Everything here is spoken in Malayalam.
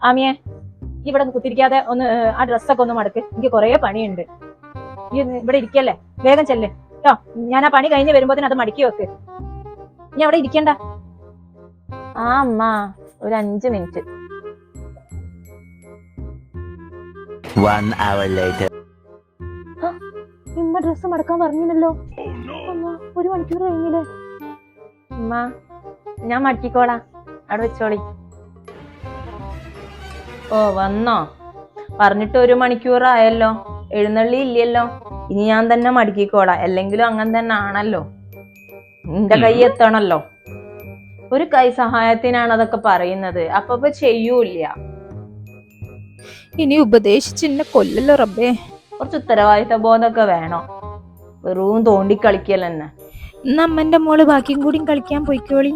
ആമിയെ ഇവിടെ കുത്തിരിക്കാതെ ഒന്ന് ആ ഡ്രസ്സൊക്കെ ഒന്ന് മടക്ക്, എനിക്ക് കൊറേ പണിയുണ്ട്. ഈ ഇവിടെ ഇരിക്കല്ലേ, വേഗം ചെല്ല് കേട്ടോ. ഞാൻ ആ പണി കഴിഞ്ഞ് വരുമ്പോഴത്തേന് അത് മടക്കി വെക്ക്. ഇനി അവിടെ ഇരിക്കണ്ട. ആ അമ്മ, ഒരു 5 മിനിറ്റ്. 1 hour later. ഇമ്മ ഡ്രസ്സ് മടക്കാൻ പറഞ്ഞില്ലല്ലോ. അമ്മ, 1 മണിക്കൂർ കഴിഞ്ഞില്ലേ. ഉമ്മ, ഞാൻ മടക്കിക്കോളാം, അവിടെ വെച്ചോളി. ഓ വന്നോ? പറഞ്ഞിട്ട് 1 മണിക്കൂറായല്ലോ, എഴുന്നള്ളി ഇല്ലല്ലോ. ഇനി ഞാൻ തന്നെ മടക്കിക്കോളാം, അല്ലെങ്കിലും അങ്ങനെ തന്നെ ആണല്ലോ, നിന്റെ കൈ എത്തണല്ലോ. ഒരു കൈ സഹായത്തിനാണ് അതൊക്കെ പറയുന്നത്, അപ്പൊ ചെയ്യൂല. ഇനി ഉപദേശിച്ചെന്നെ കൊല്ലല്ലോ റബ്ബേ. കുറച്ച് ഉത്തരവാദിത്ത ബോധമൊക്കെ വേണം, വെറും തോണ്ടി കളിക്കലെന്നെ. ഇന്ന് അമ്മന്റെ മോള് ബാക്കിയും കൂടി കളിക്കാൻ പോയിക്കോളി.